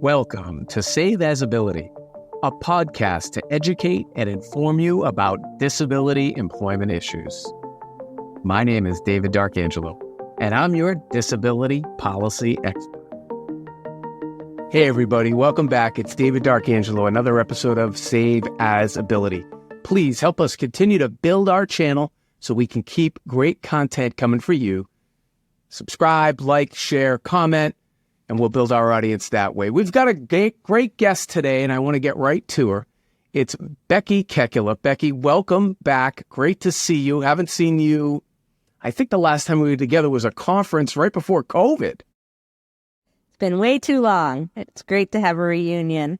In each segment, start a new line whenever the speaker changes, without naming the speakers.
Welcome to Save As Ability, a podcast to educate and inform you about disability employment issues. My name is David D'Arcangelo, and I'm your disability policy expert. Hey everybody, welcome back. It's David D'Arcangelo, another episode of Save As Ability. Please help us continue to build our channel so we can keep great content coming for you. Subscribe, like, share, comment, and we'll build our audience that way. We've got a great guest today, and I want to get right to her. It's Becky Kekula. Becky, welcome back. Great to see you. Haven't seen you. I think the last time we were together was a conference right before COVID.
It's been way too long. It's great to have a reunion.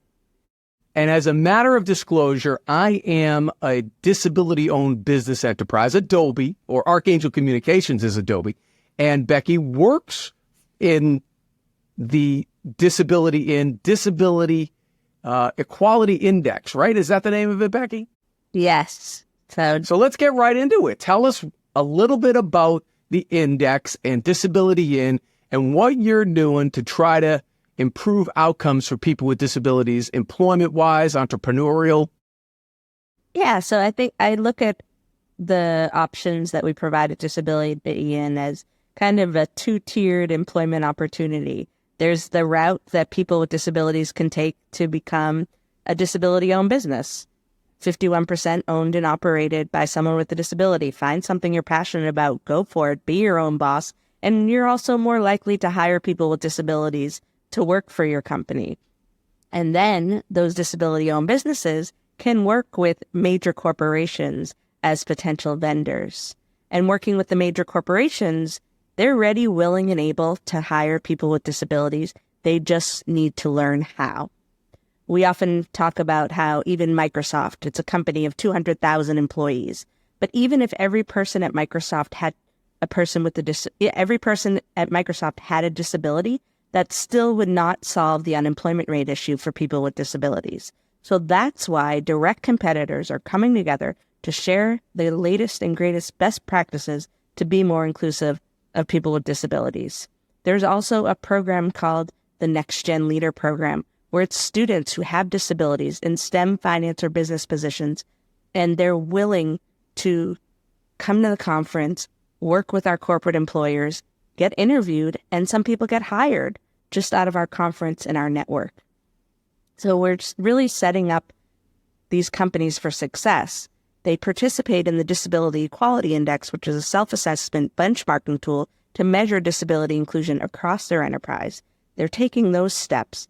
And as a matter of disclosure, I am a disability-owned business enterprise, Adobe, or Archangel Communications is Adobe. And Becky works in the Disability Equality Index, right? Is that the name of it, Becky?
Yes.
So let's get right into it. Tell us a little bit about the index and Disability In and what you're doing to try to improve outcomes for people with disabilities, employment-wise, entrepreneurial.
Yeah, so I think I look at the options that we provide at Disability In as kind of a two-tiered employment opportunity. There's the route that people with disabilities can take to become a disability-owned business. 51% owned and operated by someone with a disability. Find something you're passionate about, go for it, be your own boss, and you're also more likely to hire people with disabilities to work for your company. And then those disability-owned businesses can work with major corporations as potential vendors. And working with the major corporations, they're ready, willing, and able to hire people with disabilities. They just need to learn how. We often talk about how even Microsoft, it's a company of 200,000 employees. But even if every person at Microsoft had a disability, that still would not solve the unemployment rate issue for people with disabilities. So that's why direct competitors are coming together to share the latest and greatest best practices to be more inclusive of people with disabilities. There's also a program called the Next Gen Leader Program, where it's students who have disabilities in STEM, finance, or business positions, and they're willing to come to the conference, work with our corporate employers, get interviewed, and some people get hired just out of our conference and our network. So we're really setting up these companies for success. They participate in the Disability Equality Index, which is a self-assessment benchmarking tool to measure disability inclusion across their enterprise. They're taking those steps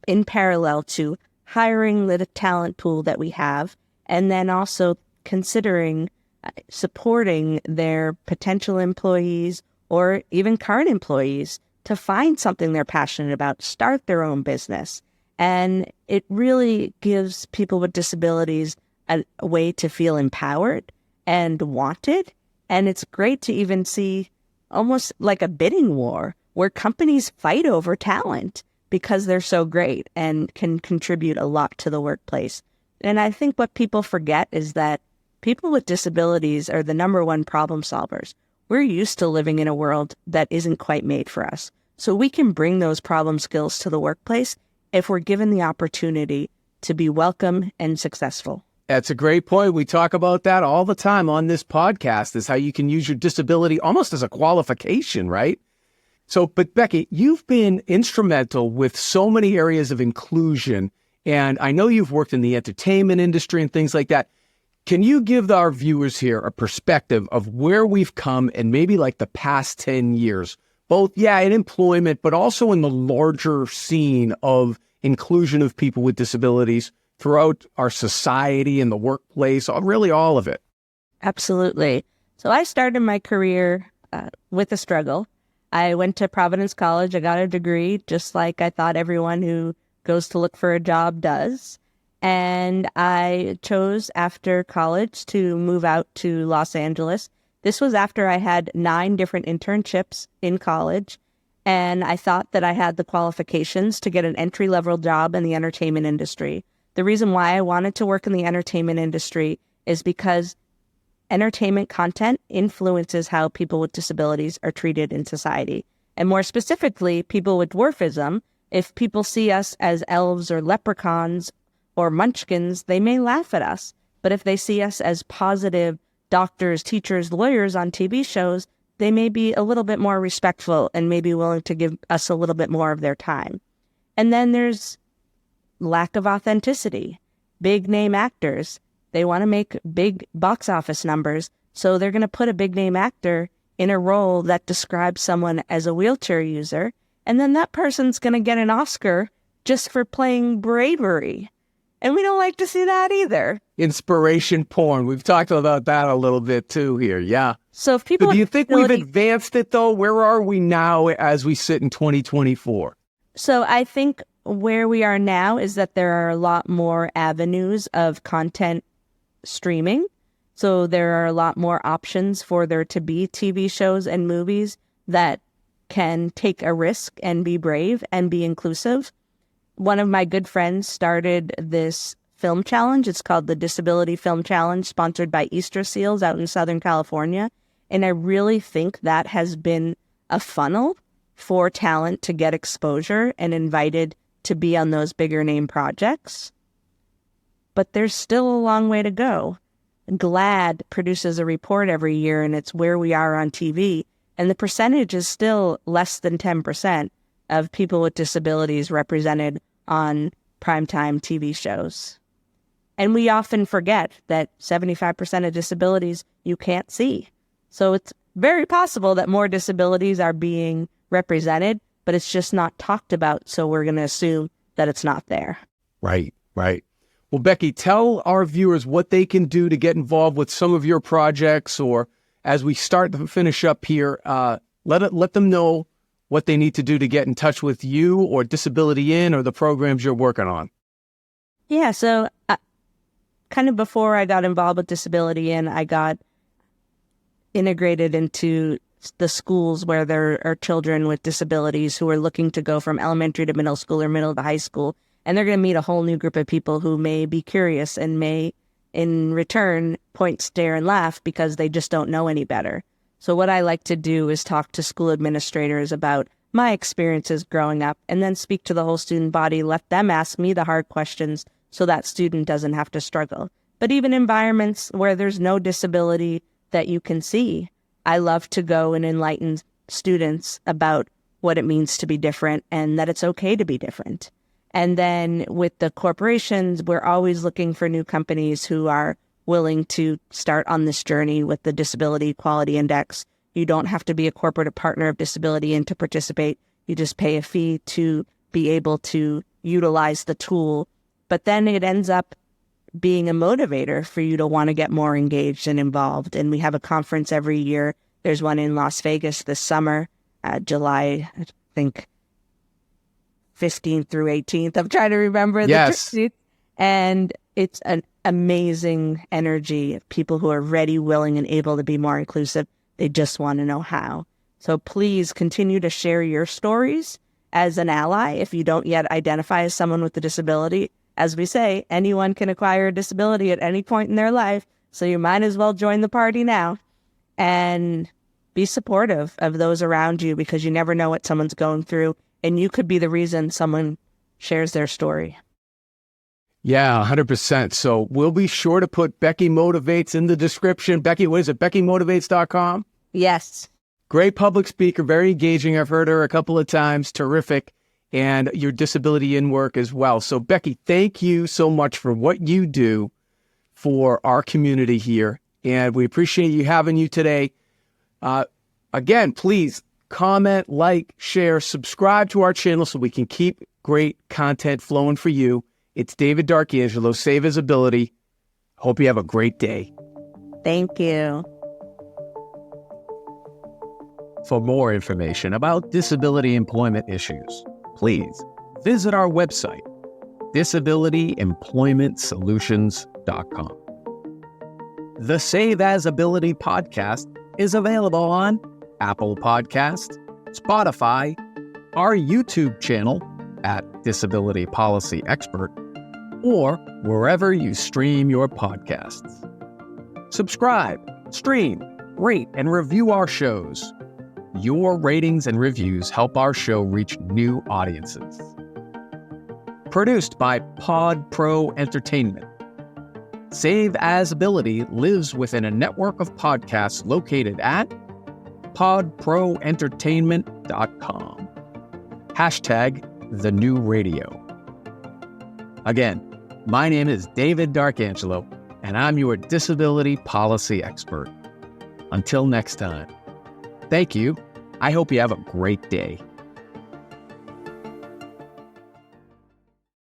in parallel to hiring the talent pool that we have, and then also considering supporting their potential employees or even current employees to find something they're passionate about, start their own business. And it really gives people with disabilities a way to feel empowered and wanted. And it's great to even see almost like a bidding war where companies fight over talent because they're so great and can contribute a lot to the workplace. And I think what people forget is that people with disabilities are the number one problem solvers. We're used to living in a world that isn't quite made for us. So we can bring those problem skills to the workplace if we're given the opportunity to be welcome and successful.
That's a great point. We talk about that all the time on this podcast, is how you can use your disability almost as a qualification, right? So, but Becky, you've been instrumental with so many areas of inclusion, and I know you've worked in the entertainment industry and things like that. Can you give our viewers here a perspective of where we've come and maybe like the past 10 years, both, in employment, but also in the larger scene of inclusion of people with disabilities throughout our society and the workplace, really all of it?
Absolutely. So I started my career with a struggle. I went to Providence College. I got a degree, just like I thought everyone who goes to look for a job does. And I chose after college to move out to Los Angeles. This was after I had 9 different internships in college. And I thought that I had the qualifications to get an entry-level job in the entertainment industry. The reason why I wanted to work in the entertainment industry is because entertainment content influences how people with disabilities are treated in society. And more specifically, people with dwarfism, If people see us as elves or leprechauns or munchkins, they may laugh at us. But if they see us as positive doctors, teachers, lawyers on TV shows, they may be a little bit more respectful and may be willing to give us a little bit more of their time. And then there's lack of authenticity. Big name actors, they want to make big box office numbers, so they're going to put a big name actor in a role that describes someone as a wheelchair user, and then that person's going to get an Oscar just for playing bravery. And we don't like to see that either.
Inspiration porn. We've talked about that a little bit too here. Yeah.
So if people,
do you think we've advanced it though? Where are we now as we sit in 2024?
So I think where we are now is that there are a lot more avenues of content streaming. So there are a lot more options for there to be TV shows and movies that can take a risk and be brave and be inclusive. One of my good friends started this film challenge. It's called the Disability Film Challenge, sponsored by Easter Seals out in Southern California. And I really think that has been a funnel for talent to get exposure and invited to be on those bigger name projects. But there's still a long way to go. GLAAD produces a report every year, and it's where we are on TV. And the percentage is still less than 10% of people with disabilities represented on primetime TV shows. And we often forget that 75% of disabilities you can't see. So it's very possible that more disabilities are being represented, but it's just not talked about. So we're going to assume that it's not there.
Right, right. Well, Becky, tell our viewers what they can do to get involved with some of your projects, or as we start to finish up here, let them know what they need to do to get in touch with you or Disability In or the programs you're working on.
Yeah, so kind of before I got involved with Disability In, I got integrated into the schools where there are children with disabilities who are looking to go from elementary to middle school or middle to high school. And they're going to meet a whole new group of people who may be curious and may, in return, point, stare, and laugh because they just don't know any better. So what I like to do is talk to school administrators about my experiences growing up and then speak to the whole student body, let them ask me the hard questions so that student doesn't have to struggle. But even environments where there's no disability that you can see, I love to go and enlighten students about what it means to be different and that it's okay to be different. And then with the corporations, we're always looking for new companies who are willing to start on this journey with the Disability Equality Index. You don't have to be a corporate partner of Disability In to participate. You just pay a fee to be able to utilize the tool. But then it ends up being a motivator for you to want to get more engaged and involved. And we have a conference every year. There's one in Las Vegas this summer, July, I think, 15th through 18th. I'm trying to remember
Yes.
the and it's an amazing energy of people who are ready, willing, and able to be more inclusive. They just want to know how. So please continue to share your stories as an ally. If you don't yet identify as someone with a disability, as we say, anyone can acquire a disability at any point in their life. So you might as well join the party now and be supportive of those around you, because you never know what someone's going through. And you could be the reason someone shares their story.
Yeah, 100%. So we'll be sure to put Becky Motivates in the description. Becky, what is it? BeckyMotivates.com?
Yes.
Great public speaker, very engaging. I've heard her a couple of times. Terrific. And your Disability In work as well. So Becky, thank you so much for what you do for our community here. And we appreciate you having you today. Again, please comment, like, share, subscribe to our channel so we can keep great content flowing for you. It's David D'Arcangelo, Save Visibility. Hope you have a great day.
Thank you.
For more information about disability employment issues, please visit our website, disabilityemploymentsolutions.com. The Save As Ability podcast is available on Apple Podcasts, Spotify, our YouTube channel at Disability Policy Expert, or wherever you stream your podcasts. Subscribe, stream, rate, and review our shows. Your ratings and reviews help our show reach new audiences. Produced by Pod Pro Entertainment. Save As Ability lives within a network of podcasts located at podproentertainment.com. #TheNewRadio. Again, my name is David Darkangelo, and I'm your disability policy expert. Until next time, thank you. I hope you have a great day.